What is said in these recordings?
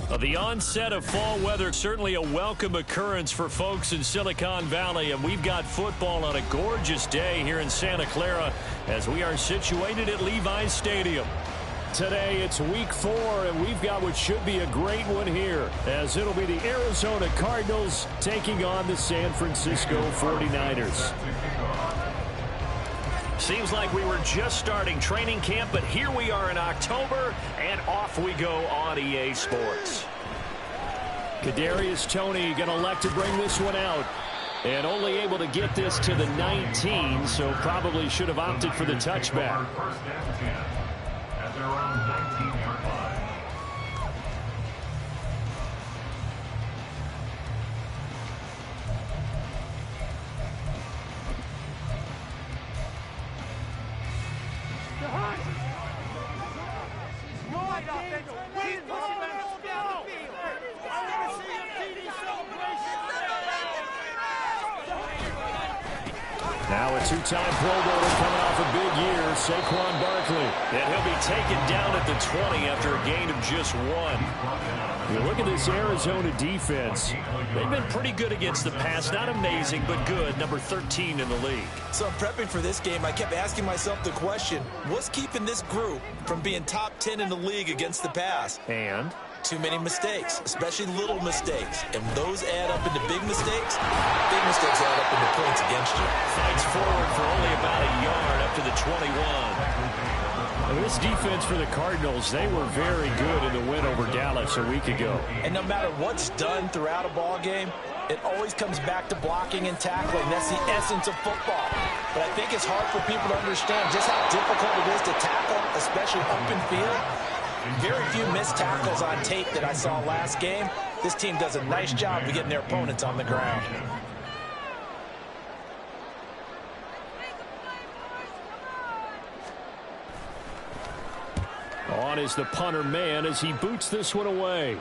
The onset of fall weather, certainly a welcome occurrence for folks in Silicon Valley, and we've got football on a gorgeous day here in Santa Clara as we are situated at Levi's Stadium. Today it's week 4, and we've got what should be a great one here, as it'll be the Arizona Cardinals taking on the San Francisco 49ers. Seems like we were just starting training camp, but here we are in October, and off we go on EA Sports. Kadarius Toney going to elect to bring this one out, and only able to get this to the 19, so probably should have opted for the touchback. At their own 19-yard line. Now a two-time Pro Bowler coming off a big year, Saquon Barkley. And he'll be taken down at the 20 after a gain of just 1. You look at this Arizona defense. They've been pretty good against the pass. Not amazing, but good. Number 13 in the league. So prepping for this game, I kept asking myself the question, what's keeping this group from being top 10 in the league against the pass? And? Too many mistakes, especially little mistakes. And those add up into big mistakes. Big mistakes add up into points against you. Fights forward for only about a yard up to the 21. Well, this defense for the Cardinals, they were very good in the win over Dallas a week ago. And no matter what's done throughout a ball game, it always comes back to blocking and tackling. That's the essence of football. But I think it's hard for people to understand just how difficult it is to tackle, especially open field. Very few missed tackles on tape that I saw last game. This team does a nice job of getting their opponents on the ground. On is the punter man as he boots this one away.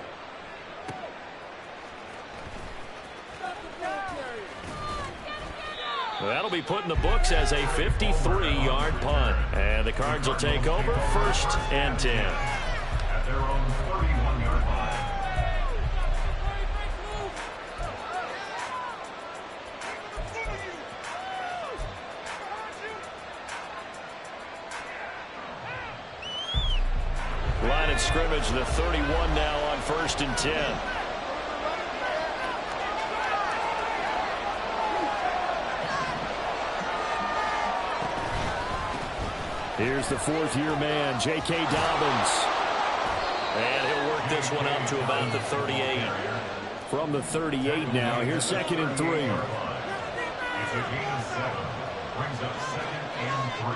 Well, that'll be put in the books as a 53-yard punt. And the Cards will take over 1st and 10. At their own 31-yard line. Line of scrimmage, the 31 now on 1st and 10. Here's the 4th-year man, J.K. Dobbins. And he'll work this one up to about the 38. From the 38 now, here's 2nd and 3. It's a gain of 7. Brings up 2nd and 3.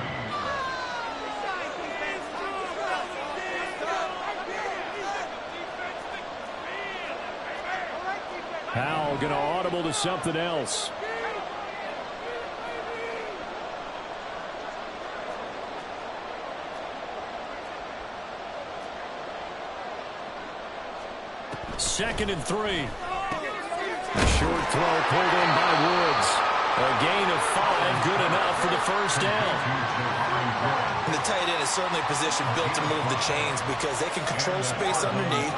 Howell going to audible to something else. Second and 3. A short throw pulled in by Woods. A gain of 5, good enough for the 1st down. And the tight end is certainly a position built to move the chains because they can control space underneath.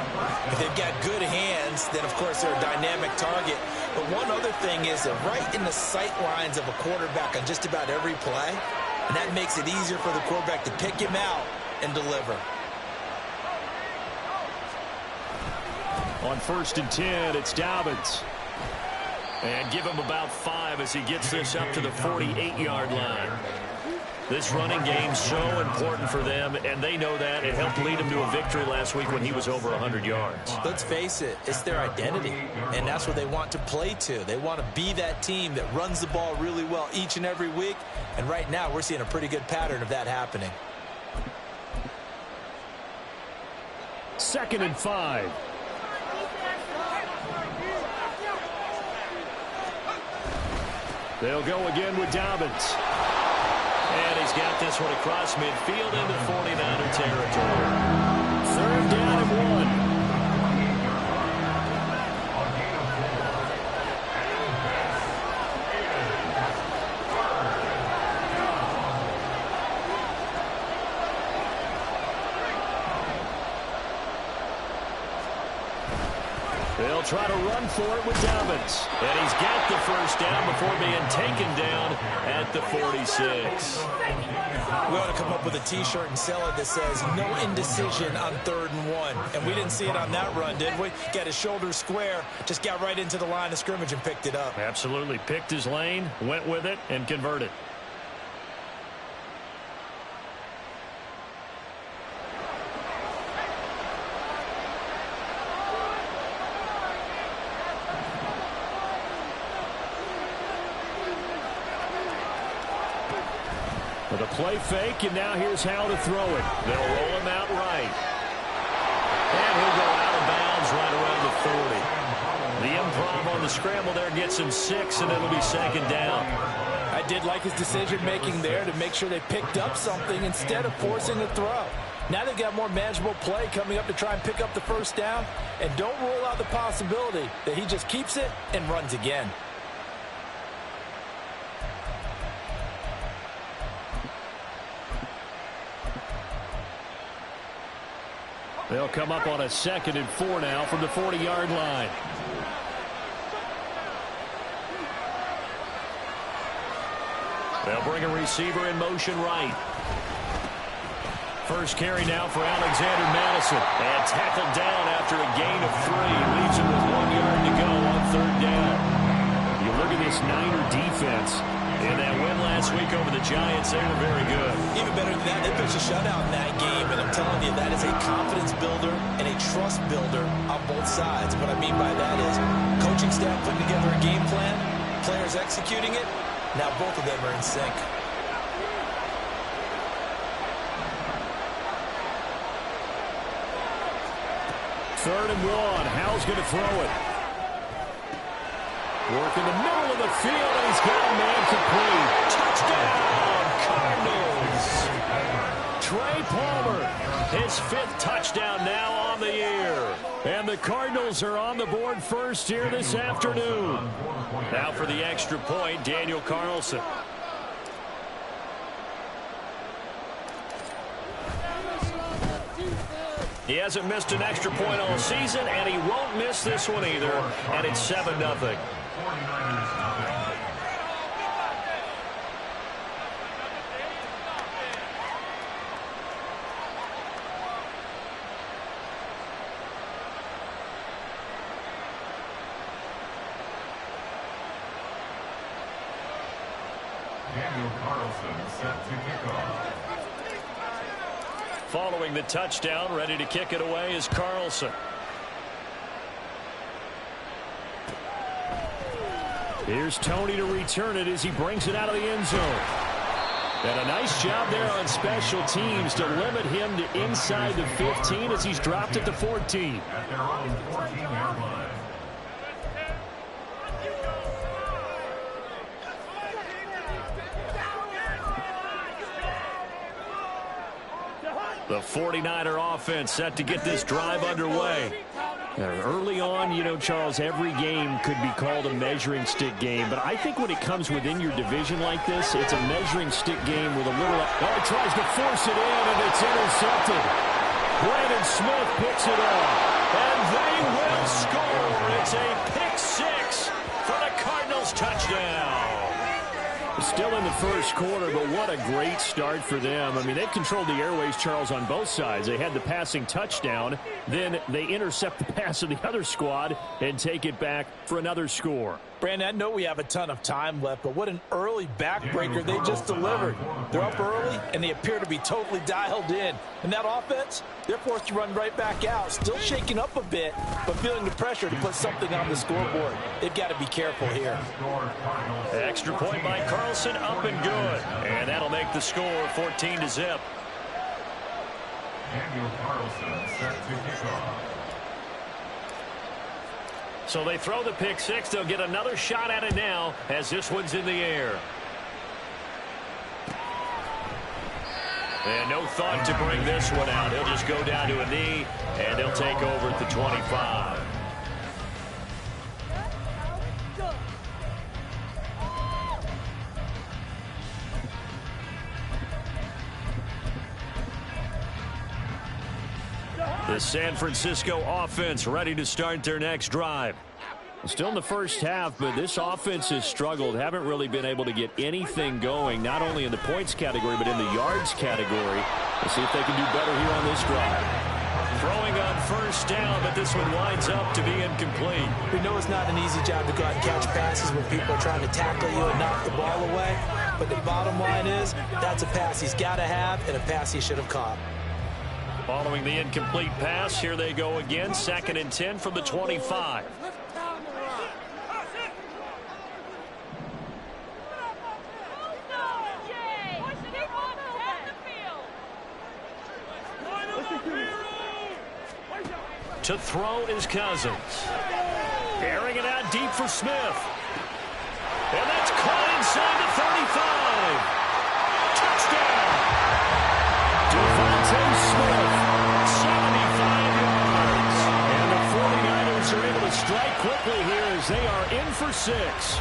If they've got good hands, then of course they're a dynamic target. But one other thing is they're right in the sight lines of a quarterback on just about every play. And that makes it easier for the quarterback to pick him out and deliver. On 1st and 10, it's Dobbins. And give him about 5 as he gets this up to the 48-yard line. This running game's so important for them, and they know that. It helped lead them to a victory last week when he was over 100 yards. Let's face it, it's their identity, and that's what they want to play to. They want to be that team that runs the ball really well each and every week, and right now we're seeing a pretty good pattern of that happening. 2nd and 5. They'll go again with Dobbins. And he's got this one across midfield into 49er territory. 3rd down and 1. They'll try to run for it with Dobbins. And he's got the first down before being taken down at the 46. We ought to come up with a T-shirt and sell it that says, no indecision on 3rd and 1. And we didn't see it on that run, did we? Got his shoulders square, just got right into the line of scrimmage and picked it up. Absolutely. Picked his lane, went with it, and converted. With a play fake, and now here's how to throw it. They'll roll him out right. And he'll go out of bounds right around the 40. The improv on the scramble there gets him 6, and it'll be 2nd down. I did like his decision-making there to make sure they picked up something instead of forcing a throw. Now they've got more manageable play coming up to try and pick up the first down, and don't rule out the possibility that he just keeps it and runs again. They'll come up on a 2nd and 4 now from the 40-yard line. They'll bring a receiver in motion right. First carry now for Alexander Madison. And tackled down after a gain of 3. Leaves him with 1 yard to go on 3rd down. You look at this Niner defense. In that win last week over the Giants, they were very good. Even better than that, they pitched a shutout in that game, and I'm telling you, that is a confidence builder and a trust builder on both sides. What I mean by that is coaching staff putting together a game plan, players executing it. Now both of them are in sync. Third and 1. Howell's going to throw it. Work in the middle of the field, and he's got a man complete. Touchdown, Cardinals. Trey Palmer, his 5th touchdown now on the year. And the Cardinals are on the board first here this afternoon. Now for the extra point, Daniel Carlson. He hasn't missed an extra point all season, and he won't miss this one either. And it's 7-0. Daniel Carlson set to kick off. Following the touchdown, ready to kick it away is Carlson. Here's Tony to return it as he brings it out of the end zone. And a nice job there on special teams to limit him to inside the 15 as he's dropped at the 14. At their own 14-yard line. The 49er offense set to get this drive underway. Early on, you know, Charles, every game could be called a measuring stick game. But I think when it comes within your division like this, it's a measuring stick game with a little... Oh, he tries to force it in, and it's intercepted. Brandon Smith picks it up. And they will score. It's a pick 6 for the Cardinals touchdown. Still in the first quarter, but what a great start for them. I mean, they've controlled the airways, Charles, on both sides. They had the passing touchdown. Then they intercept the pass of the other squad and take it back for another score. Brandon, I know we have a ton of time left, but what an early backbreaker they just delivered. They're up early, and they appear to be totally dialed in. And that offense, they're forced to run right back out, still shaking up a bit, but feeling the pressure to put something on the scoreboard. They've got to be careful here. Extra point by Carlson, up and good. And that'll make the score 14-0. Daniel Carlson set to kick off. So they throw the pick 6. They'll get another shot at it now as this one's in the air. And no thought to bring this one out. He'll just go down to a knee, and he'll take over at the 25. The San Francisco offense ready to start their next drive. Still in the first half, but this offense has struggled. Haven't really been able to get anything going, not only in the points category, but in the yards category. Let's see if they can do better here on this drive. Throwing on first down, but this one winds up to be incomplete. We know it's not an easy job to go out and catch passes when people are trying to tackle you and knock the ball away. But the bottom line is, that's a pass he's got to have and a pass he should have caught. Following the incomplete pass, here they go again. 2nd and 10 from the 25. To throw is Cousins. Airing it out deep for Smith. And that's caught inside the 35. Touchdown. Devontae Smith, 75 yards. And the 49ers are able to strike quickly here as they are in for 6.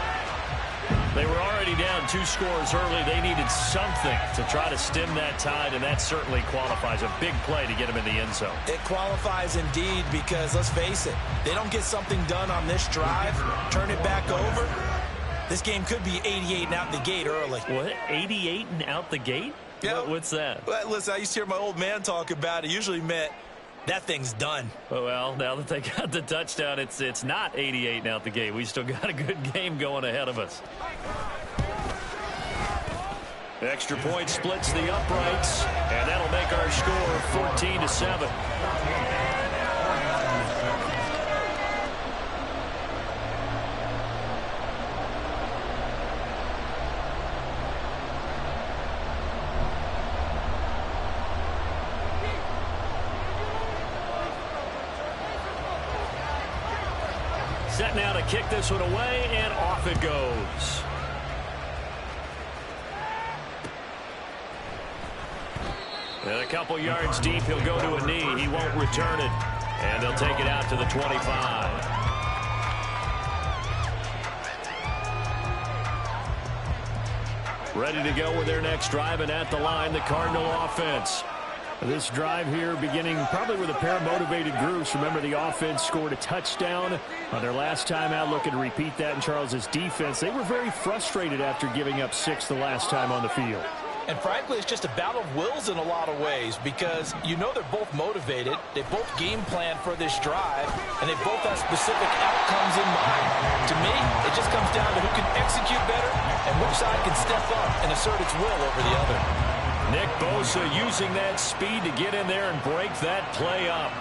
They were already down 2 scores early. They needed something to try to stem that tide, and that certainly qualifies. A big play to get them in the end zone. It qualifies indeed because, let's face it, they don't get something done on this drive, turn it back over. This game could be 88 and out the gate early. What? 88 and out the gate? Yeah. What's that? Well, listen, I used to hear my old man talk about it. Usually meant that thing's done. Well, now that they got the touchdown, it's not 88 and out the gate. We still got a good game going ahead of us. Extra point splits the uprights, and that'll make our score 14-7. Set now to kick this one away, and off it goes. And a couple yards deep, he'll go to a knee. He won't return it. And they'll take it out to the 25. Ready to go with their next drive, and at the line, the Cardinal offense. This drive here beginning probably with a pair of motivated groups. Remember, the offense scored a touchdown on their last time out. Looking to repeat that in Charles's defense. They were very frustrated after giving up 6 the last time on the field. And frankly, it's just a battle of wills in a lot of ways because you know they're both motivated. They both game plan for this drive, and they both have specific outcomes in mind. To me, it just comes down to who can execute better and which side can step up and assert its will over the other. Nick Bosa using that speed to get in there and break that play up.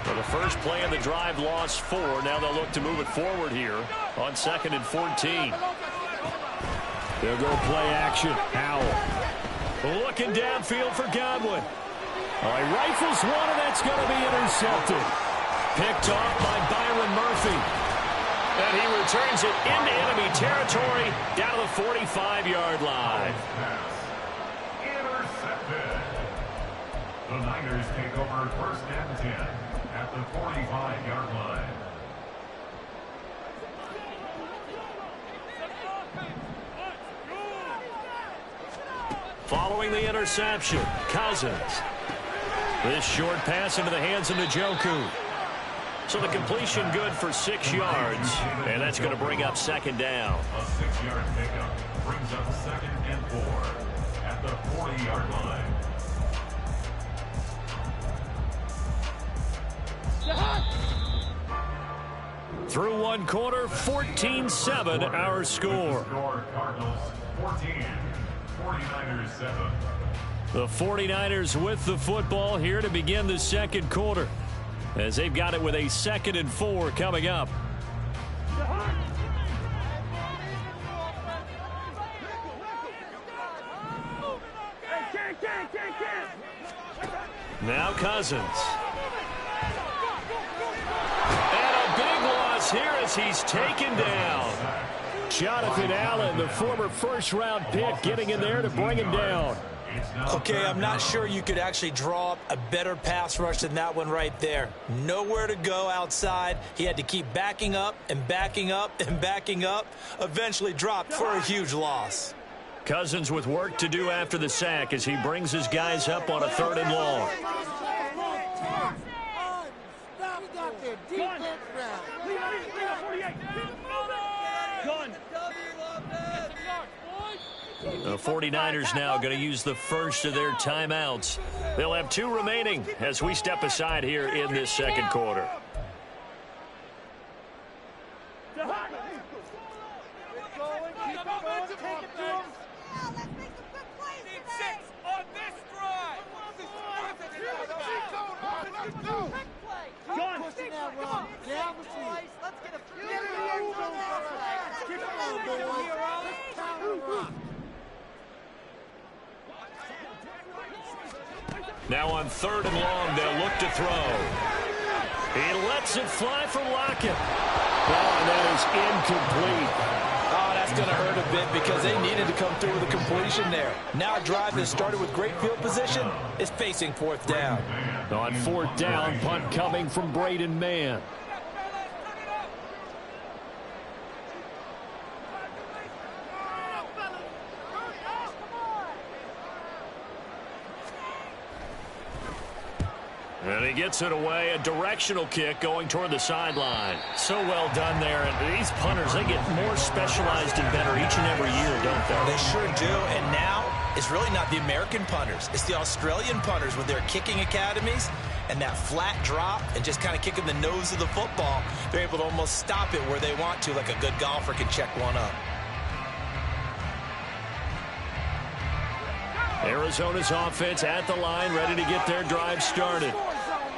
For the first play of the drive, lost 4. Now they'll look to move it forward here on 2nd and 14. They'll go play action. Howell looking downfield for Godwin. All right, rifles one, and that's going to be intercepted. Picked off by Byron Murphy. And he returns it into enemy territory down to the 45-yard line. Intercepted. The Niners take over 1st and 10 at the 45-yard line. Following the interception, Cousins. This short pass into the hands of Njoku. So the completion good for 6 yards, and that's going to bring up 2nd down. A 6-yard pickup brings up 2nd and 4 at the 40-yard line. Through 1 quarter, 14-7 our score. Cardinals 14, 49ers 7. The 49ers with the football here to begin the 2nd quarter, as they've got it with a 2nd and 4 coming up. Now Cousins. And a big loss here as he's taken down. Jonathan Allen, the former first-round pick, getting in there to bring him down. Okay, I'm not sure you could actually draw up a better pass rush than that one right there. Nowhere to go outside. He had to keep backing up and backing up and backing up. Eventually dropped for a huge loss. Cousins with work to do after the sack as he brings his guys up on a 3rd and long. The 49ers now going to use the first of their timeouts. They'll have 2 remaining as we step aside here in this 2nd quarter. Now on 3rd and long, they'll look to throw. He lets it fly from Lockett. Oh, and that is incomplete. Oh, that's going to hurt a bit because they needed to come through with a completion there. Now a drive that started with great field position is facing 4th down. On 4th down, punt coming from Braden Mann. And he gets it away, a directional kick going toward the sideline. So well done there. And these punters, they get more specialized and better each and every year, don't they? They sure do. And now it's really not the American punters. It's the Australian punters with their kicking academies and that flat drop and just kind of kicking the nose of the football. They're able to almost stop it where they want to, like a good golfer can check one up. Arizona's offense at the line, ready to get their drive started.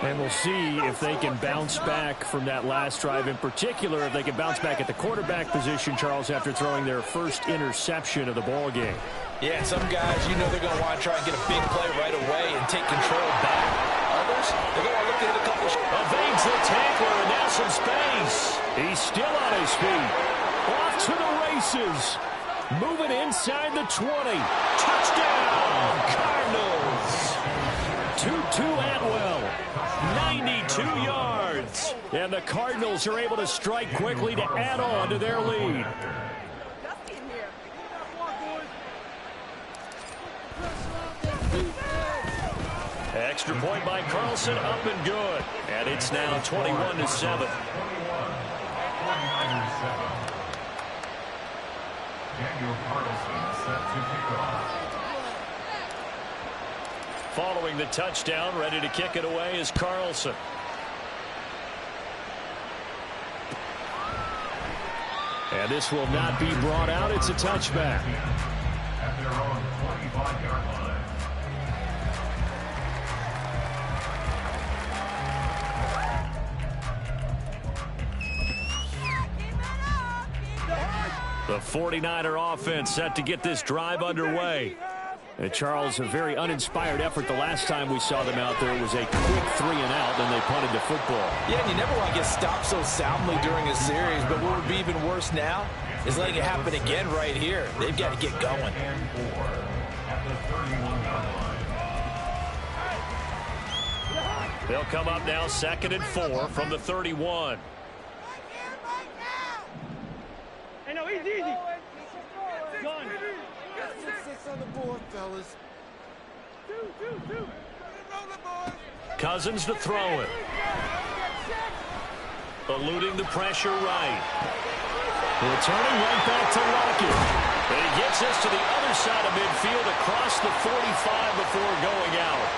And we'll see if they can bounce back from that last drive. In particular, if they can bounce back at the quarterback position, Charles, after throwing their first interception of the ball game. Yeah, and some guys, you know they're going to want to try and get a big play right away and take control back. Others, they're going to look at a couple of evades the tackler, and now some space. He's still on his feet. Off to the races. Moving inside the 20. Touchdown, Cardinals. Tutu Atwell, 92 yards. And the Cardinals are able to strike quickly to add on to their lead. Extra point by Carlson, up and good. And it's now 21-7. Daniel Carlson set to kick off. Following the touchdown, ready to kick it away is Carlson. And this will not be brought out. It's a touchback. At their own 25-yard line. The 49er offense set to get this drive underway. And Charles, a very uninspired effort the last time we saw them out there. It was a quick 3 and out, then they punted the football. Yeah, and you never want to get stopped so soundly during a series, but what would be even worse now is letting it happen again right here. They've got to get going. And 4 at the 31-yard line. They'll come up now 2nd and 4 from the 31. Hey, no, he's easy. Gun. Six on the board, fellas. Two. Cousins to throw it. Eluding the pressure right. Returning right back to Lockett. And he gets us to the other side of midfield across the 45 before going out.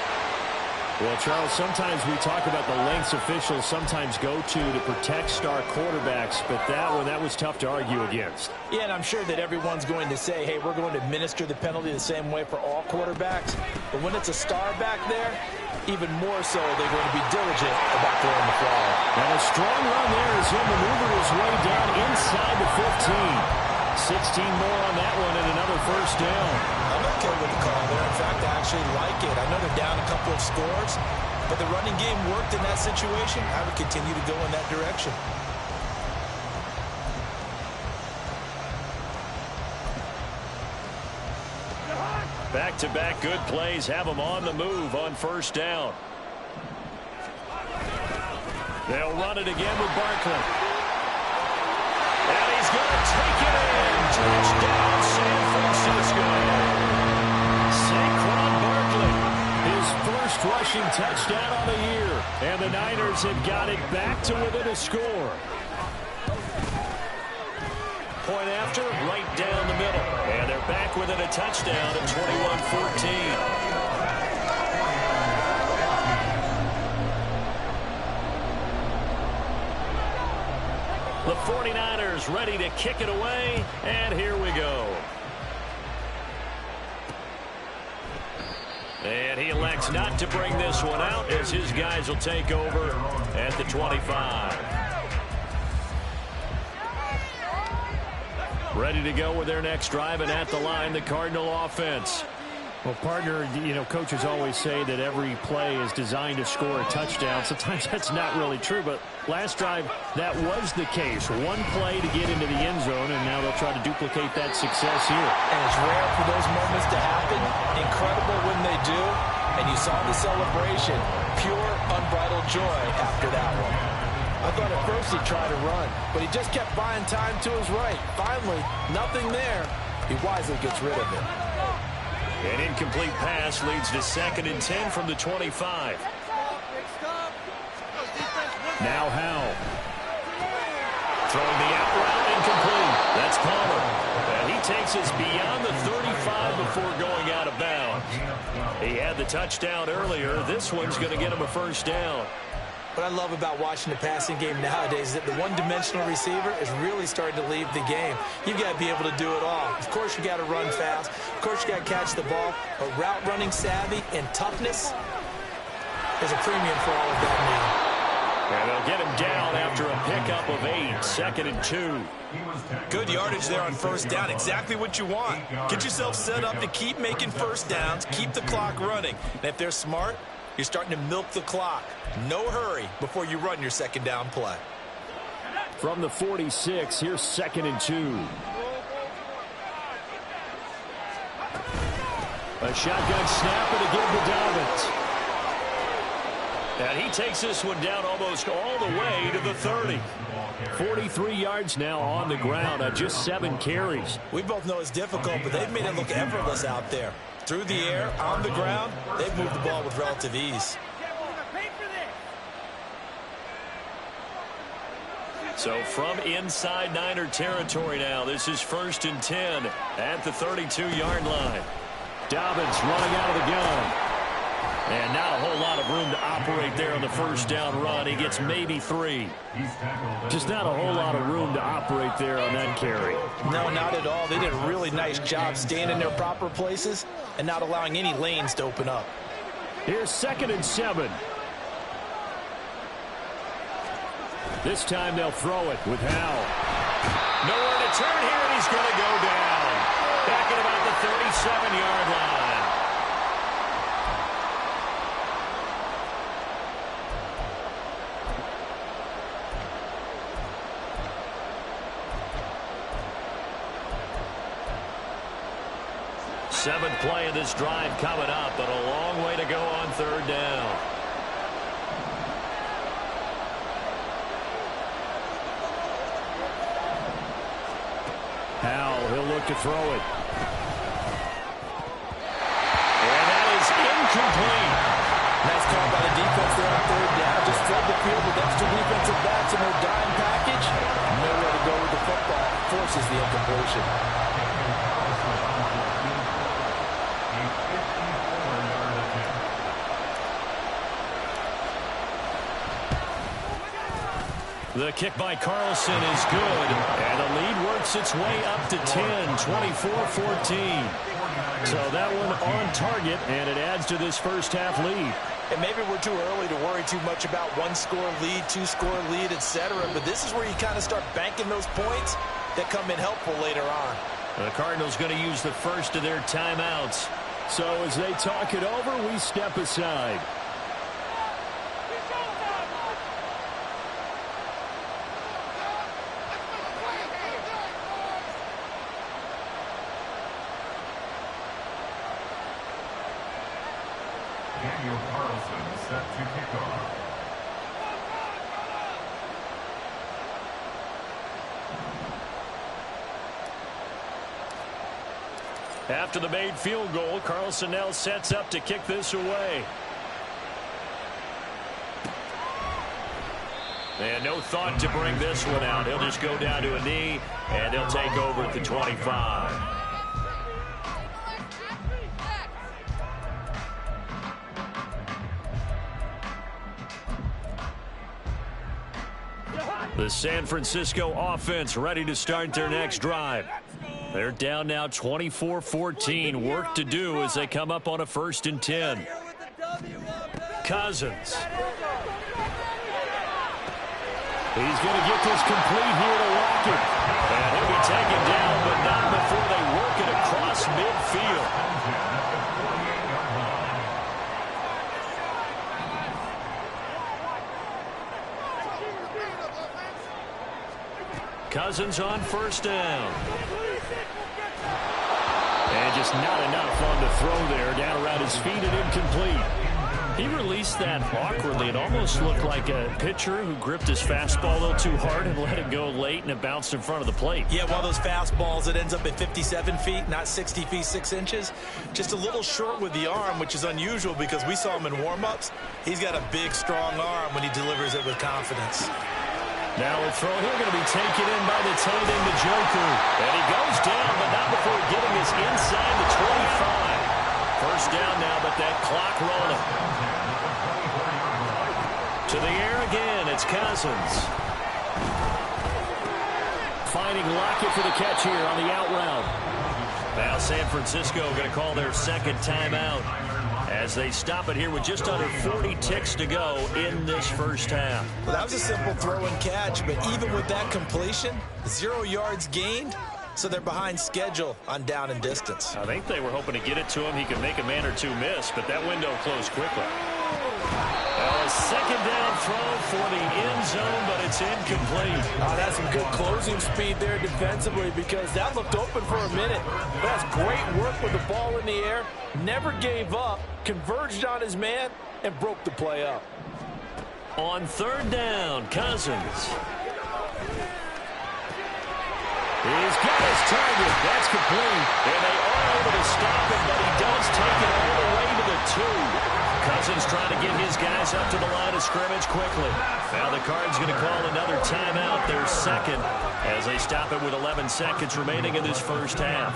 Well, Charles, sometimes we talk about the lengths officials sometimes go to protect star quarterbacks, but that was tough to argue against. Yeah, and I'm sure that everyone's going to say, hey, we're going to administer the penalty the same way for all quarterbacks. But when it's a star back there, even more so, they're going to be diligent about throwing the flag. And a strong run there as he maneuvered his way down inside the 15. 16 more on that one and another first down. I'm okay with the call there. In fact, I actually like it. I know they're down a couple of scores, but the running game worked in that situation. I would continue to go in that direction. Back-to-back good plays have them on the move on first down. They'll run it again with Barkley. And he's going to take it in. Touchdown, San Francisco. first rushing touchdown on the year. And the Niners have got it back to within a score. Point after, right down the middle. And they're back within a touchdown at 21-14. The 49ers ready to kick it away, and here we go. And he elects not to bring this one out as his guys will take over at the 25. Ready to go with their next drive, and at the line, the Cardinal offense. Well, partner, coaches always say that every play is designed to score a touchdown. Sometimes that's not really true, but last drive, that was the case. One play to get into the end zone, and now they'll try to duplicate that success here. And it's rare for those moments to happen. Incredible when they do. And you saw the celebration. Pure, unbridled joy after that one. I thought at first he'd try to run, but he just kept buying time to his right. Finally, nothing there. He wisely gets rid of it. An incomplete pass leads to 2nd and 10 from the 25. Now Howell. Throwing the out route incomplete. That's Palmer. And he takes us beyond the 35 before going out of bounds. He had the touchdown earlier. This one's going to get him a first down. What I love about watching the passing game nowadays is that the one-dimensional receiver is really starting to leave the game. You've got to be able to do it all. Of course, you got to run fast. Of course, you got to catch the ball. But route running savvy and toughness is a premium for all of that now. And they'll get him down after a pickup of 8, 2nd and 2. Good yardage there on first down. Exactly what you want. Get yourself set up to keep making first downs, keep the clock running. And if they're smart, you're starting to milk the clock. No hurry before you run your second down play. From the 46, here's 2nd and 2. A shotgun snap and a give to Dobbins. And he takes this one down almost all the way to the 30. 43 yards now on the ground on just 7 carries. We both know it's difficult, but they've made it look effortless out there. Through the air, on the ground, they've moved the ball with relative ease. So from inside Niner territory now, this is 1st and 10 at the 32-yard line. Dobbins running out of the gun. And not a whole lot of room to operate there on the first down run. He gets maybe 3. Just not a whole lot of room to operate there on that carry. No, not at all. They did a really nice job staying in their proper places and not allowing any lanes to open up. Here's 2nd and 7. This time they'll throw it with Howell. Nowhere to turn here, and he's going to go down. Back at about the 37-yard line. Seventh play of this drive coming up, but a long way to go on 3rd down. Howell, he'll look to throw it. And that is incomplete. Nice call by the defense there on 3rd down. Just flood the field with extra defensive backs in their dime package. Nowhere to go with the football. Forces the incompletion. The kick by Carlson is good, and the lead works its way up to 10, 24-14. So that one on target, and it adds to this first half lead. And maybe we're too early to worry too much about 1-score lead, 2-score lead, etc. But this is where you kind of start banking those points that come in helpful later on. The Cardinals going to use the first of their timeouts. So as they talk it over, we step aside. Daniel Carlson set to kick off. After the made field goal, Carlson now sets up to kick this away. And no thought to bring this one out. He'll just go down to a knee, and they'll take over at the 25. The San Francisco offense ready to start their next drive. They're down now 24-14. Work to do as they come up on a 1st and 10. Cousins. He's going to get this complete here to Lockett. And he'll be taken down, but not before they work it across midfield. Cousins on 1st down. And just not enough on the throw there. Down around his feet and incomplete. He released that awkwardly. It almost looked like a pitcher who gripped his fastball a little too hard and let it go late, and it bounced in front of the plate. Yeah, one of those fastballs that ends up at 57 feet, not 60 feet, 6 inches. Just a little short with the arm, which is unusual because we saw him in warm-ups. He's got a big, strong arm when he delivers it with confidence. Now a throw here going to be taken in by the tight end, Njoku. And he goes down, but not before getting his inside the 25. 1st down now, but that clock rolling. To the air again, it's Cousins. Finding Lockett for the catch here on the out route. Now San Francisco going to call their 2nd timeout as they stop it here with just under 40 ticks to go in this 1st half. Well, that was a simple throw and catch, but even with that completion, 0 yards gained, so they're behind schedule on down and distance. I think they were hoping to get it to him. He could make a man or two miss, but that window closed quickly. Well, a 2nd down throw for the end zone, but it's incomplete. Oh, that's some good closing speed there defensively because that looked open for a minute. That's great work with the ball in the air. Never gave up, converged on his man, and broke the play up. On 3rd down, Cousins. He's got his target. That's complete. And they are able to stop him, but he does take it all the way to the 2. Cousins trying to get his guys up to the line of scrimmage quickly. Now the Cards going to call another timeout, their 2nd, as they stop it with 11 seconds remaining in this 1st half.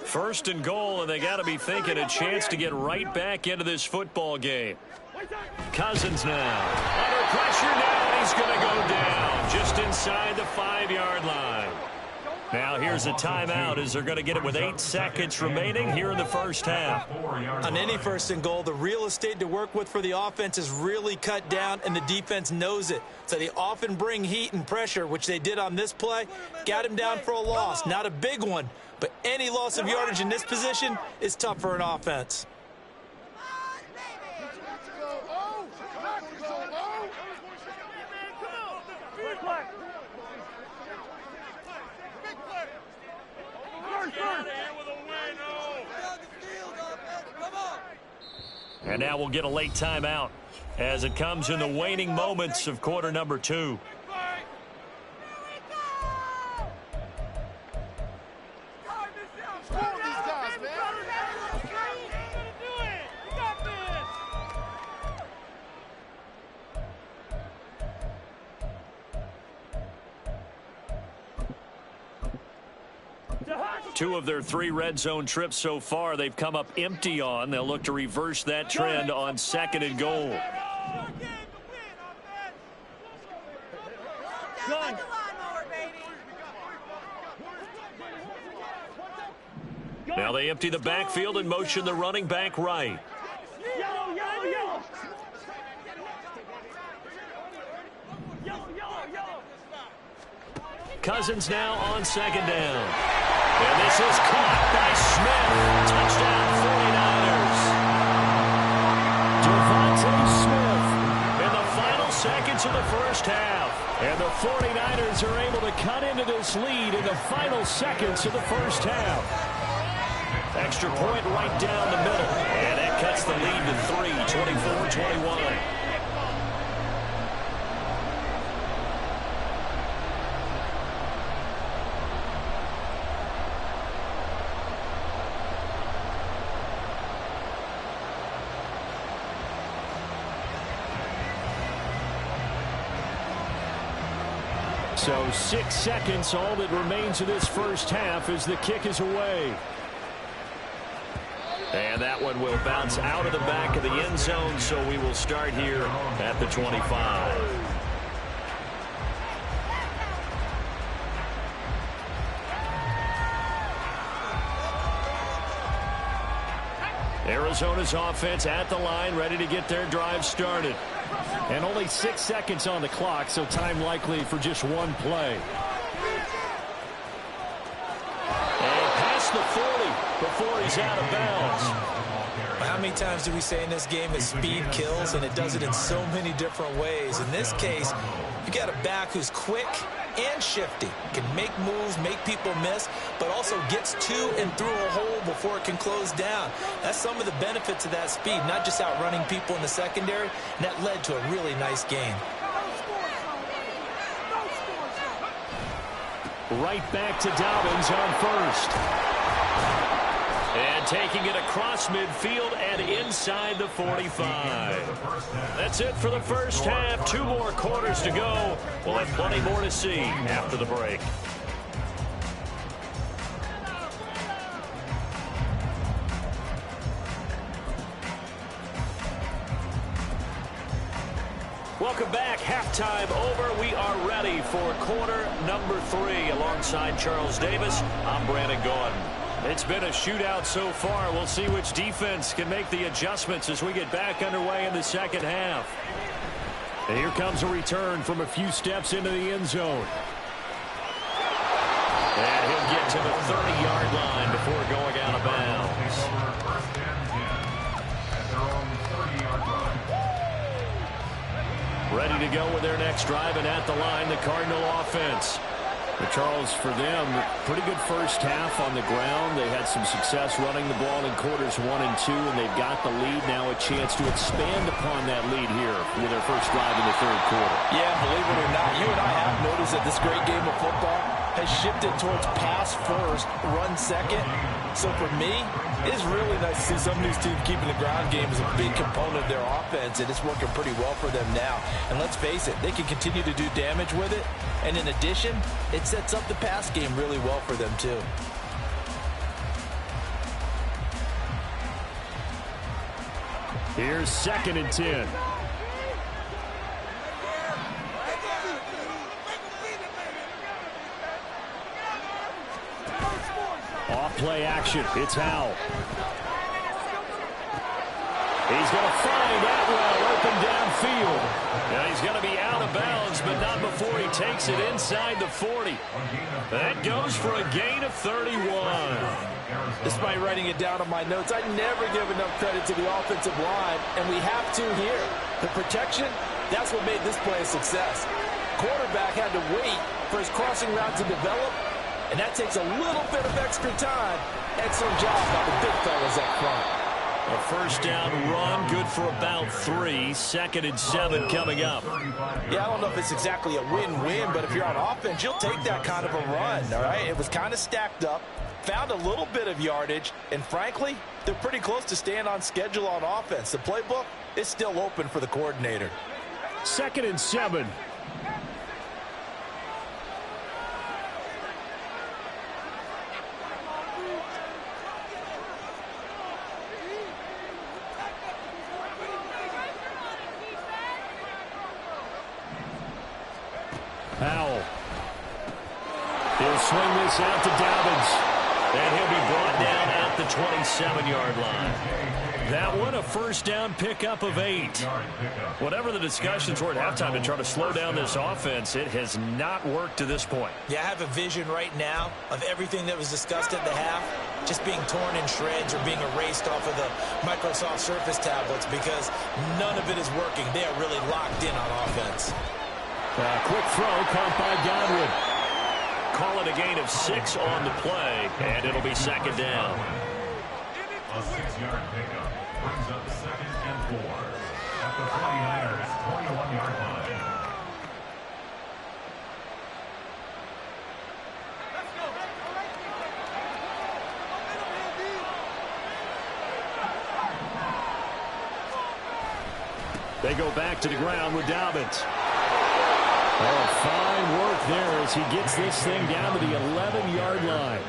First and goal, and they got to be thinking a chance to get right back into this football game. Cousins now. Under pressure now, and he's going to go down just inside the 5-yard line. Now here's a timeout as they're going to get it with 8 seconds remaining here in the 1st half. On any 1st and goal, the real estate to work with for the offense is really cut down, and the defense knows it. So they often bring heat and pressure, which they did on this play. Got him down for a loss. Not a big one, but any loss of yardage in this position is tough for an offense. And now we'll get a late timeout as it comes in the waning moments of quarter number 2. Two of their 3 red zone trips so far, they've come up empty on. They'll look to reverse that trend on 2nd and goal. Now they empty the backfield and motion the running back right. Cousins now on 2nd down. And this is caught by Smith. Touchdown 49ers. seconds of the first half. And the 49ers are able to cut into this lead in the final seconds of the first half. Extra point right down the middle. And that cuts the lead to 3, 24-21. So 6 seconds, all that remains of this first half as the kick is away. And that one will bounce out of the back of the end zone, so we will start here at the 25. Arizona's offense at the line, ready to get their drive started. And only 6 seconds on the clock, so time likely for just one play. And past the 40 before he's out of bounds. How many times do we say in this game that speed kills, and it does it in so many different ways? In this case, you got a back who's quick and shifty, can make moves, make people miss, but also gets to and through a hole before it can close down. That's some of the benefits of that speed, not just outrunning people in the secondary, and that led to a really nice game. Right back to Dobbins on first. And taking it across midfield and inside the 45. That's it for the first half. 2 more quarters to go. We'll have plenty more to see after the break. Welcome back. Halftime over. We are ready for quarter number 3. Alongside Charles Davis, I'm Brandon Gordon. It's been a shootout so far. We'll see which defense can make the adjustments as we get back underway in the second half. And here comes a return from a few steps into the end zone. And he'll get to the 30-yard line before going out of bounds. Ready to go with their next drive, and at the line, the Cardinal offense. But Charles, for them, pretty good first half on the ground. They had some success running the ball in quarters 1 and 2, and they've got the lead. Now a chance to expand upon that lead here with their first drive in the third quarter. Yeah, believe it or not, you and I have noticed that this great game of football has shifted towards pass first, run second. So for me, it's really nice to see some of these teams keeping the ground game as a big component of their offense, and it's working pretty well for them now. And let's face it, they can continue to do damage with it. And in addition, it sets up the pass game really well for them, too. Here's 2nd and 10. Off-play action. It's Howell. He's going to find Atwell open downfield. Now he's going to be out of bounds, but not before he takes it inside the 40. That goes for a gain of 31. Despite writing it down on my notes, I never give enough credit to the offensive line, and we have to here. The protection, that's what made this play a success. Quarterback had to wait for his crossing route to develop, and that takes a little bit of extra time. Excellent job by the big fellas up front. A first down run, good for about 3. 2nd and 7 coming up. Yeah, I don't know if it's exactly a win-win, but if you're on offense, you'll take that kind of a run, all right? It was kind of stacked up, found a little bit of yardage, and frankly, they're pretty close to staying on schedule on offense. The playbook is still open for the coordinator. 2nd and 7. Howell. He'll swing this out to Dobbins. And he'll be brought down at the 27-yard line. That one a first down pickup of 8. Whatever the discussions were at halftime to try to slow down this offense, it has not worked to this point. Yeah, I have a vision right now of everything that was discussed at the half just being torn in shreds or being erased off of the Microsoft Surface tablets because none of it is working. They are really locked in on offense. Quick throw caught by Godwin. Call it a gain of 6 on the play, and it'll be second down. A 6-yard pickup brings up 2nd and 4 at the 49ers 21-yard line. They go back to the ground with Dobbins. Oh, fine work there as he gets this thing down to the 11-yard line.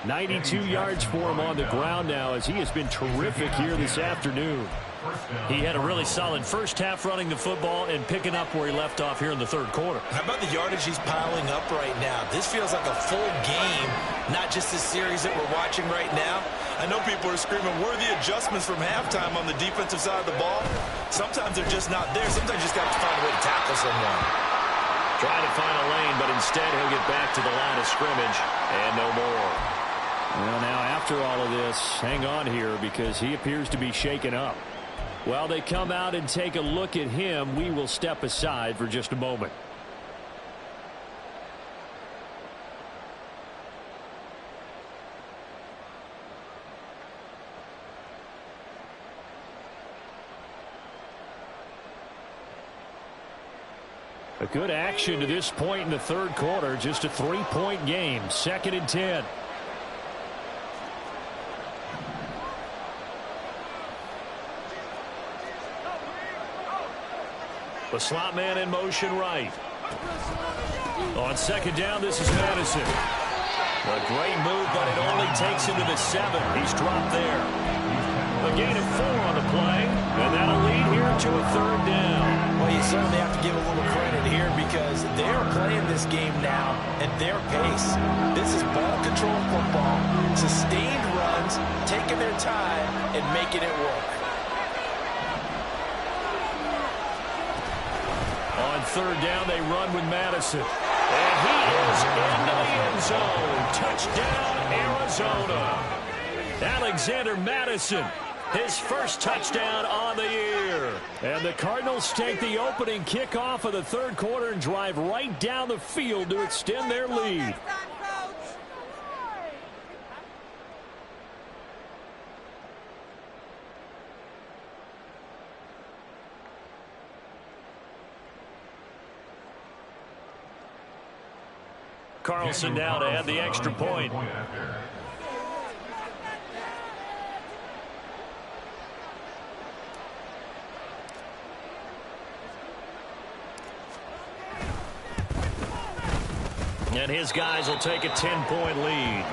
92 yards for him on the ground now as he has been terrific here this afternoon. He had a really solid first half running the football and picking up where he left off here in the third quarter. How about the yardage he's piling up right now? This feels like a full game, not just this series that we're watching right now. I know people are screaming, where are the adjustments from halftime on the defensive side of the ball? Sometimes they're just not there. Sometimes you just got to find a way to tackle someone. Trying to find a lane, but instead he'll get back to the line of scrimmage and no more. Well, now after all of this, hang on here because he appears to be shaken up. While they come out and take a look at him, we will step aside for just a moment. A good action to this point in the third quarter. Just a 3-point game. 2nd and 10. The slot man in motion right. On 2nd down, this is Madison. A great move, but it only takes him to the 7. He's dropped there. A gain of 4 on the play, and that'll lead here to a 3rd down. Well, you certainly have to give a little credit here because they're playing this game now at their pace. This is ball control football, sustained runs, taking their time and making it work. On 3rd down, they run with Madison. And he is into the end zone. Touchdown, Arizona. Alexander Madison, his first touchdown on the year. And the Cardinals take the opening kickoff of the third quarter and drive right down the field to extend their lead. Carlson now to add the extra point. And his guys will take a 10-point lead.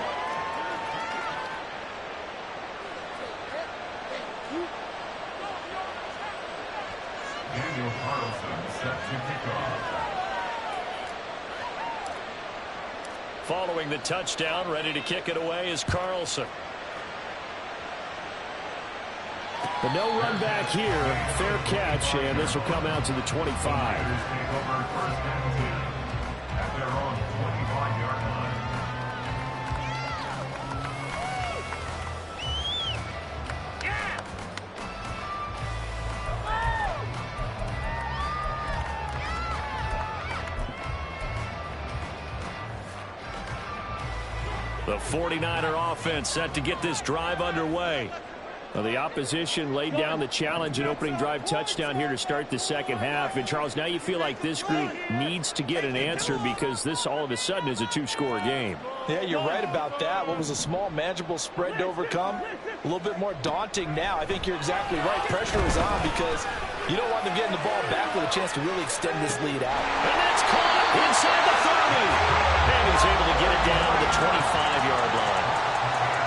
Daniel Carlson set to kick off. Following the touchdown, ready to kick it away is Carlson. The no run back here, fair catch, and this will come out to the 25. Take over 1st and 10 at their own 25-yard line. The 49er offense set to get this drive underway. Well, the opposition laid down the challenge and opening drive touchdown here to start the second half. And, Charles, now you feel like this group needs to get an answer because this all of a sudden is a 2-score game. Yeah, you're right about that. What was a small, manageable spread to overcome, a little bit more daunting now. I think you're exactly right. Pressure is on because you don't want them getting the ball back with a chance to really extend this lead out. And that's caught inside the 30. And he's able to get it down to the 25-yard line.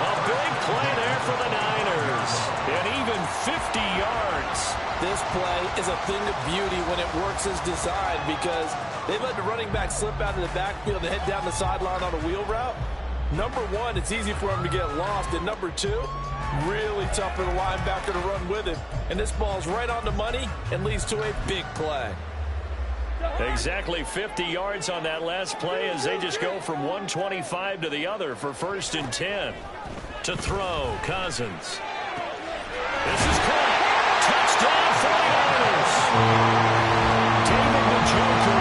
A big play there for the Niners. And even 50 yards. This play is a thing of beauty when it works as designed because they let the running back slip out of the backfield and head down the sideline on a wheel route. Number one, it's easy for him to get lost. And number two, really tough for the linebacker to run with him. And this ball's right on the money and leads to a big play. Exactly 50 yards on that last play as they just go from 125 to the other for 1st and 10. To throw, Cousins. This is caught. Touchdown, 49ers. David Njoku,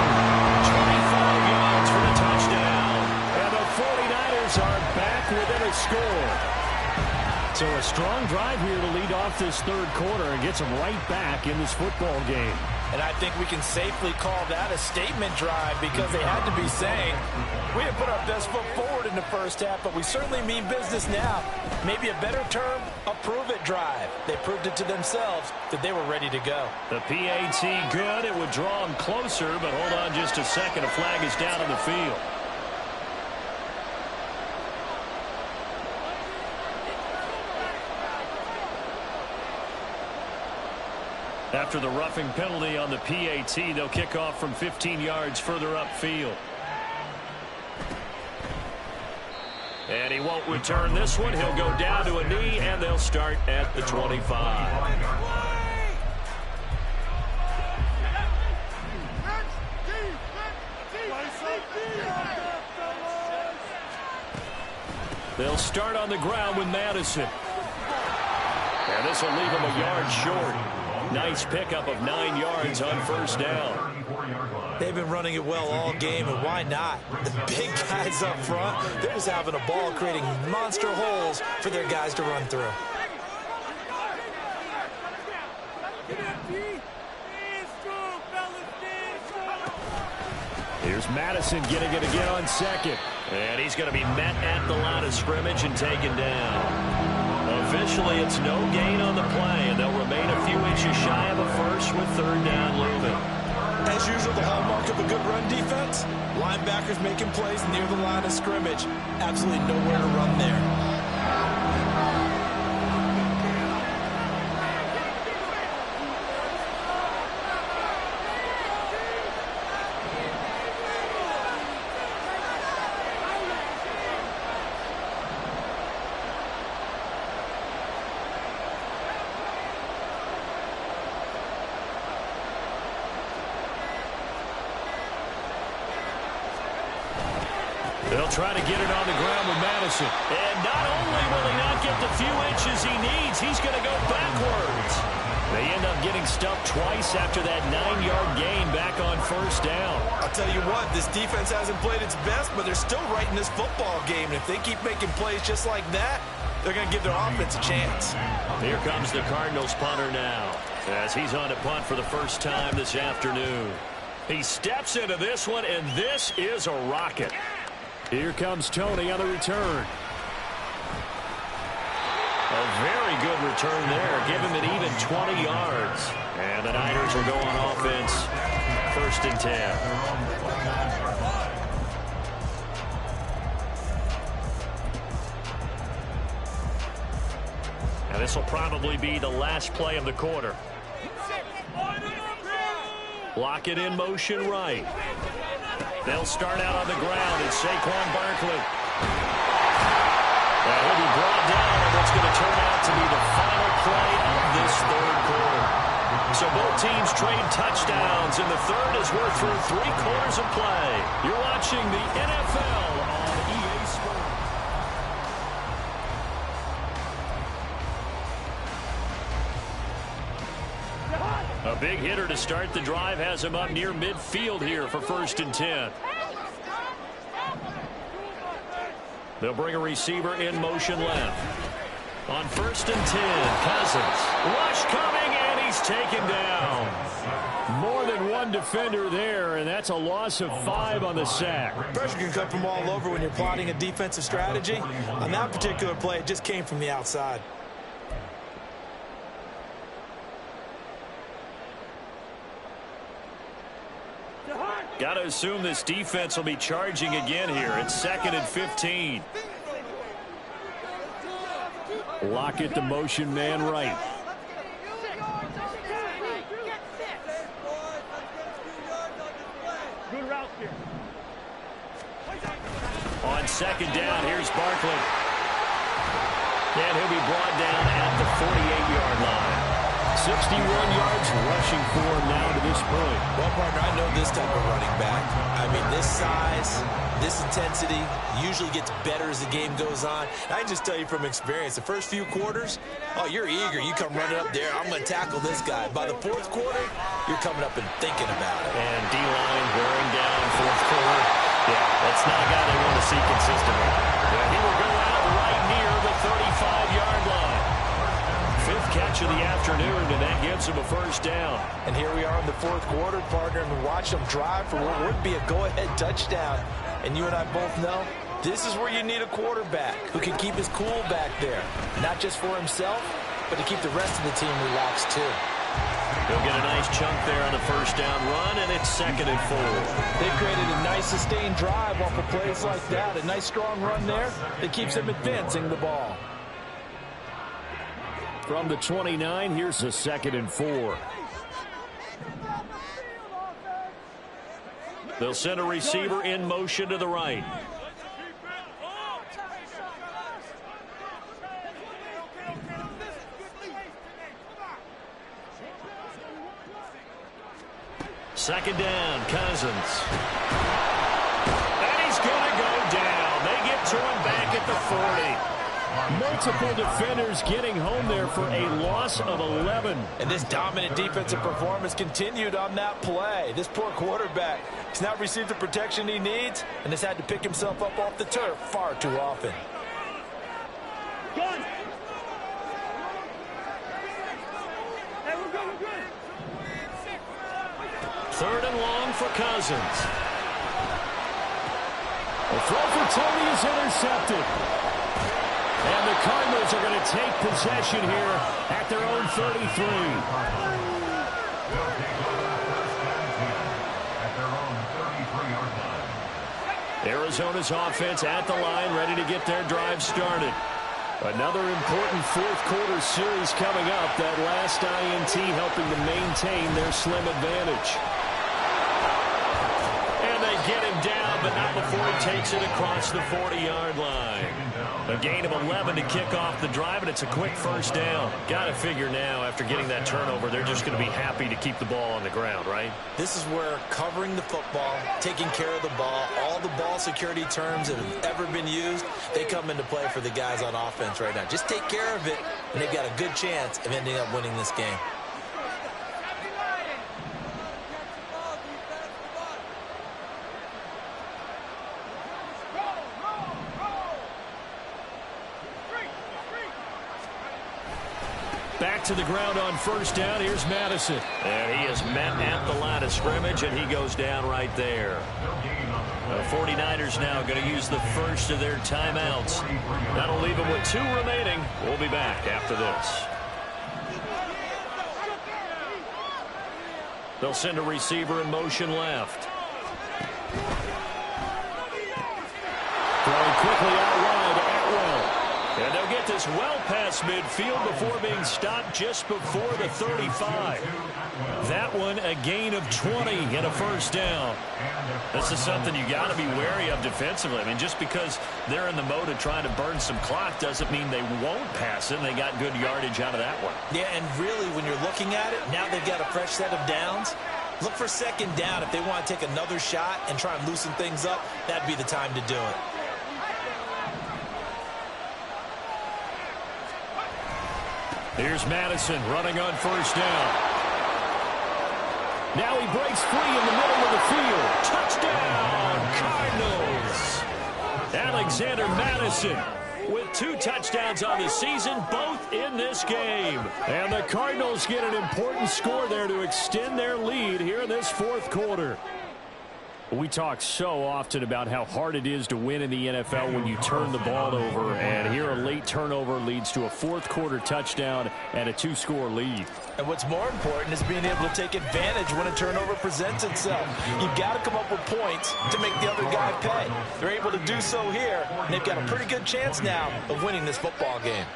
25 yards for the touchdown. And the 49ers are back within a score. So a strong drive here to lead off this third quarter and gets them right back in this football game. And I think we can safely call that a statement drive because they had to be saying, we didn't put our best foot forward in the first half, but we certainly mean business now. Maybe a better term, a prove-it drive. They proved it to themselves that they were ready to go. The PAT good. It would draw them closer, but hold on just a second. A flag is down on the field. After the roughing penalty on the PAT, they'll kick off from 15 yards further upfield. And he won't return this one. He'll go down to a knee, and they'll start at the 25. They'll start on the ground with Madison. And this will leave him a yard short. Nice pickup of 9 yards on first down. They've been running it well all game, and why not? The big guys up front, they're just having a ball creating monster holes for their guys to run through. Here's Madison getting it again on second. And he's going to be met at the line of scrimmage and taken down. Officially, it's no gain on the play, and they'll remain a few inches shy of a first with third down looming. As usual, the hallmark of a good run defense, linebackers making plays near the line of scrimmage. Absolutely nowhere to run there. They'll try to get it on the ground with Madison. And not only will he not get the few inches he needs, he's going to go backwards. They end up getting stuffed twice after that 9-yard gain back on first down. I'll tell you what, this defense hasn't played its best, but they're still right in this football game. And if they keep making plays just like that, they're going to give their offense a chance. Here comes the Cardinals punter now, as he's on to punt for the first time this afternoon. He steps into this one, and this is a rocket. Here comes Tony on the return. A very good return there. Give him an even 20 yards. And the Niners will go on offense. First and 10. And this will probably be the last play of the quarter. Block it in motion right. They'll start out on the ground. It's Saquon Barkley. And he'll be brought down on what's going to turn out to be the final play of this third quarter. So both teams trade touchdowns, and the third as we're through 3 quarters of play. You're watching the NFL on EA Sports. A big hitter to start the drive has him up near midfield here for first and 10. They'll bring a receiver in motion left. On first and 10, Cousins. Rush coming, and he's taken down. More than one defender there, and that's a loss of 5 on the sack. Pressure can come from all over when you're plotting a defensive strategy. On that particular play, it just came from the outside. Got to assume this defense will be charging again here. It's second and 15. Lockett, the motion man right. Good route here. On second down, here's Barkley. And he'll be brought down at the 48-yard line. 61 yards rushing for him now to this this point. Well, partner, I know this type of running back. I mean, this size, this intensity usually gets better as the game goes on. And I can just tell you from experience, the first few quarters, oh, you're eager. You come running up there, I'm going to tackle this guy. By the fourth quarter, you're coming up and thinking about it. And D-line wearing down fourth quarter. Yeah, that's not a guy they want to see consistently. Yeah, he will go out right near the 35-yard line. Fifth catch of the afternoon, and that gives him a first down. And here we are in the fourth quarter, partner, and watch them drive for what would be a go-ahead touchdown. And you and I both know this is where you need a quarterback who can keep his cool back there, not just for himself, but to keep the rest of the team relaxed too. He'll get a nice chunk there on the first down run, and it's 2nd and 4. They've created a nice sustained drive off of plays like that. A nice strong run there that keeps them advancing the ball. From the 29, here's a 2nd and 4. They'll send a receiver in motion to the right. Second down, Cousins. And he's going to go down. They get to him back at the 40. Multiple defenders getting home there for a loss of 11. And this dominant defensive performance continued on that play. This poor quarterback has not received the protection he needs and has had to pick himself up off the turf far too often. Gun. Hey, we're good, we're good. 3rd and long for Cousins. The throw for Tony is intercepted. And the Cardinals are going to take possession here at their own 33. Arizona's offense at the line, ready to get their drive started. Another important fourth quarter series coming up. That last INT helping to maintain their slim advantage. And they get him down, but not before he takes it across the 40-yard line. A gain of 11 to kick off the drive, and it's a quick first down. Got to figure now, after getting that turnover, they're just going to be happy to keep the ball on the ground, right? This is where covering the football, taking care of the ball, all the ball security terms that have ever been used, they come into play for the guys on offense right now. Just take care of it, and they've got a good chance of ending up winning this game. Back to the ground on first down. Here's Madison. And he is met at the line of scrimmage, and he goes down right there. The 49ers now going to use the first of their timeouts. That'll leave them with 2 remaining. We'll be back after this. They'll send a receiver in motion left. Throwing quickly out wide, Atwell. And they'll get this well past midfield before being stopped just before the 35. That one a gain of 20 and a first down. This is something you got to be wary of defensively. I mean, just because they're in the mode of trying to burn some clock doesn't mean they won't pass it. And they got good yardage out of that one. Yeah, and really, when you're looking at it, now they've got a fresh set of downs. Look for second down. If they want to take another shot and try and loosen things up, that'd be the time to do it. Here's Madison running on first down. Now he breaks free in the middle of the field. Touchdown, Cardinals. Alexander Madison with 2 touchdowns on the season, both in this game. And the Cardinals get an important score there to extend their lead here in this fourth quarter. We talk so often about how hard it is to win in the NFL when you turn the ball over, and here a late turnover leads to a fourth quarter touchdown and a 2-score lead. And what's more important is being able to take advantage when a turnover presents itself. You've got to come up with points to make the other guy pay. They're able to do so here, and they've got a pretty good chance now of winning this football game.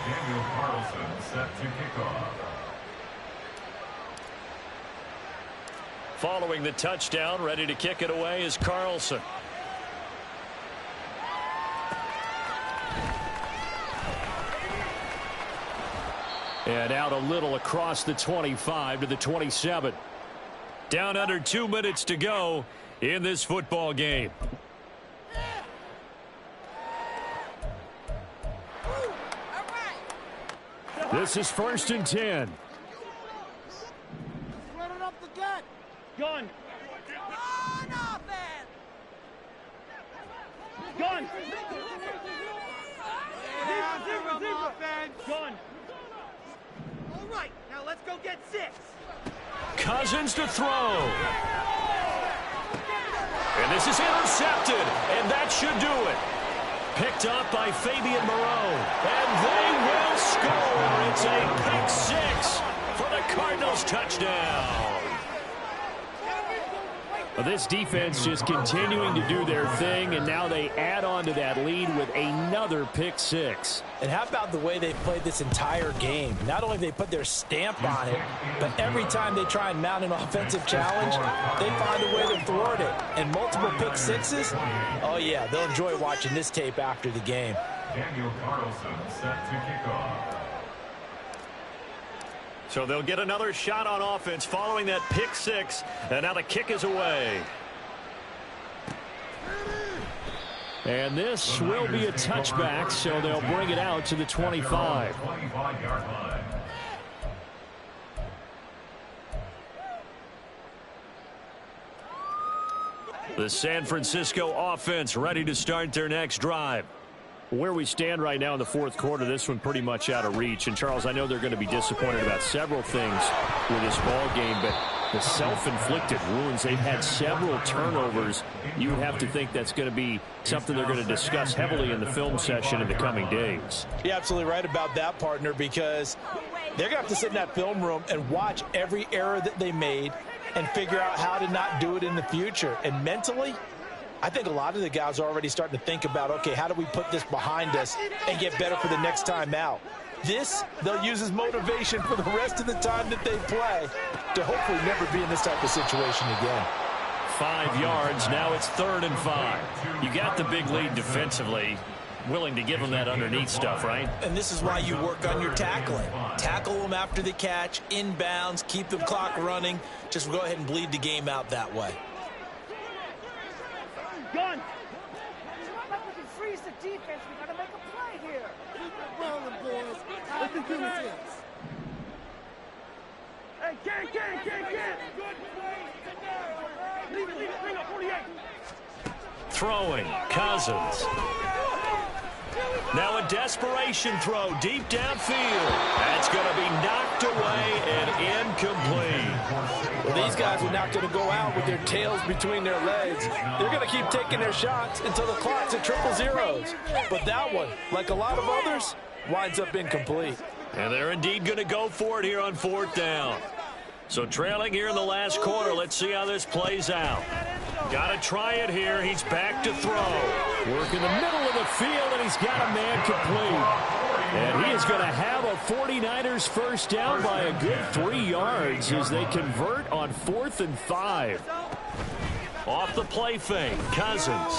Daniel Carlson set to kick off. Following the touchdown, ready to kick it away is Carlson. And out a little across the 25 to the 27. Down under 2 minutes to go in this football game. This is 1st and 10. Run it up the gut. Gun. Gun. Zebra. Gun. All right, now let's go get 6. Cousins to throw. And this is intercepted, and that should do it. Picked up by Fabian Moreau, and they will score. It's a pick 6 for the Cardinals touchdown. Well, this defense just continuing to do their thing, and now they add on to that lead with another pick 6. And how about the way they played this entire game? Not only they put their stamp on it, but every time they try and mount an offensive challenge, they find a way to thwart it. And multiple pick 6s, oh yeah, they'll enjoy watching this tape after the game. Daniel Carlson set to kick off. So they'll get another shot on offense following that pick 6, and now the kick is away. And this will be a touchback, so they'll bring it out to the 25. 25-yard line. The San Francisco offense ready to start their next drive. Where we stand right now in the 4th quarter, this one pretty much out of reach. And, Charles, I know they're going to be disappointed about several things with this ball game, but the self-inflicted wounds, they've had several turnovers. You would have to think that's going to be something they're going to discuss heavily in the film session in the coming days. You're absolutely right about that, partner, because they're going to have to sit in that film room and watch every error that they made and figure out how to not do it in the future. And mentally, I think a lot of the guys are already starting to think about, okay, how do we put this behind us and get better for the next time out? This, they'll use as motivation for the rest of the time that they play to hopefully never be in this type of situation again. 5 yards. Now it's 3rd and 5. You got the big lead defensively. Willing to give them that underneath stuff, right? And this is why you work on your tackling. Tackle them after the catch, inbounds, keep the clock running. Just go ahead and bleed the game out that way. Gun. We can freeze the defense. We gotta make a play here. Keep it rolling, boys. Time to do this. Hey, can. Leave it. Bring up 48. Throwing. Cousins. Now a desperation throw deep downfield. That's going to be knocked away and incomplete. Well, these guys are not going to go out with their tails between their legs. They're going to keep taking their shots until the clock's at 000. But that one, like a lot of others, winds up incomplete. And they're indeed going to go for it here on 4th down. So trailing here in the last quarter. Let's see how this plays out. Got to try it here. He's back to throw. Work in the middle of the field, and he's got a man complete. And he is going to have a 49ers first down by a good 3 yards as they convert on 4th and 5. Off the play fake, Cousins.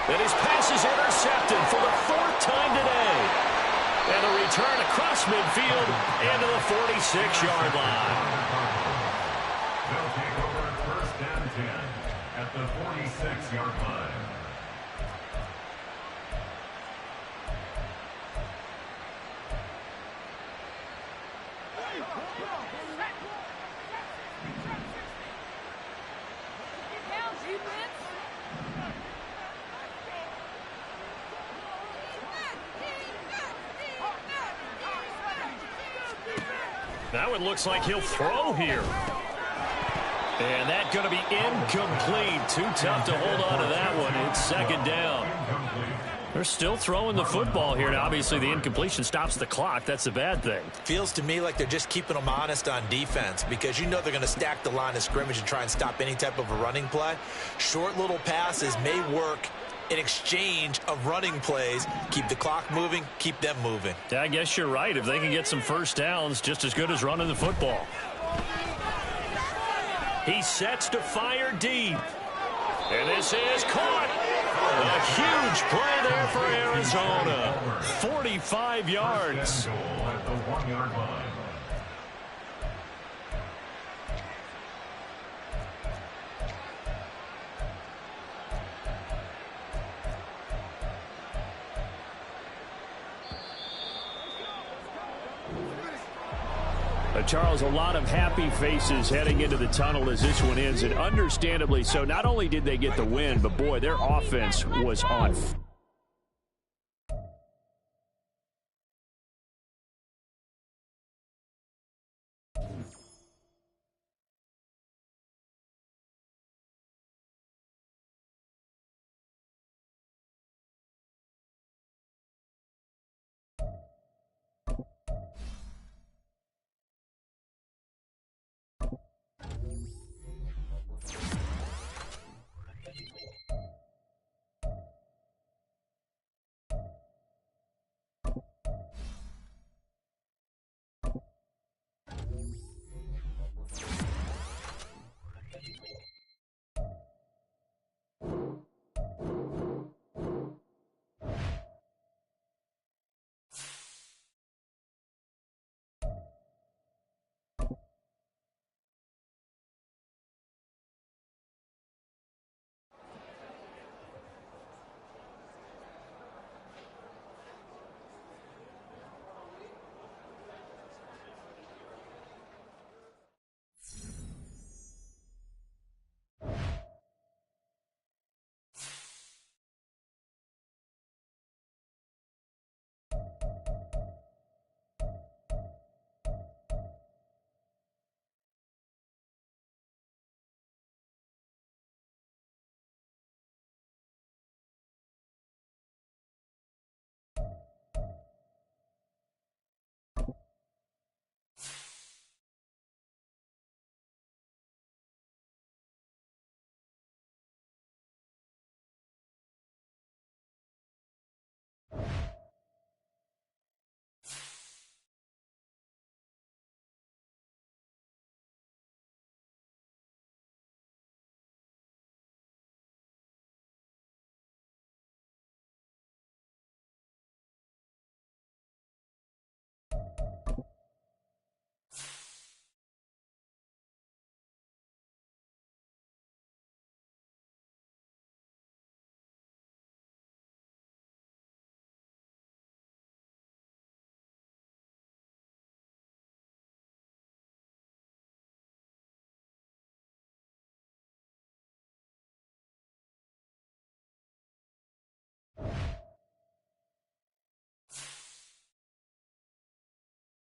And his pass is intercepted for the 4th time today. And a return across midfield into the 46-yard line. They'll take over at 1st and 10 at the 46-yard line. Now it looks like he'll throw here. And that's going to be incomplete. Too tough to hold on to that one. It's 2nd down. They're still throwing the football here. Now, obviously, the incompletion stops the clock. That's a bad thing. Feels to me like they're just keeping them honest on defense because you know they're going to stack the line of scrimmage and try and stop any type of a running play. Short little passes may work in exchange of running plays. Keep the clock moving, keep them moving. Yeah, I guess you're right. If they can get some first downs, just as good as running the football. He sets to fire deep. And this is caught. A huge play there for Arizona. 45 yards. At the 1-yard line. Charles, a lot of happy faces heading into the tunnel as this one ends, and understandably so. Not only did they get the win, but boy, their offense was on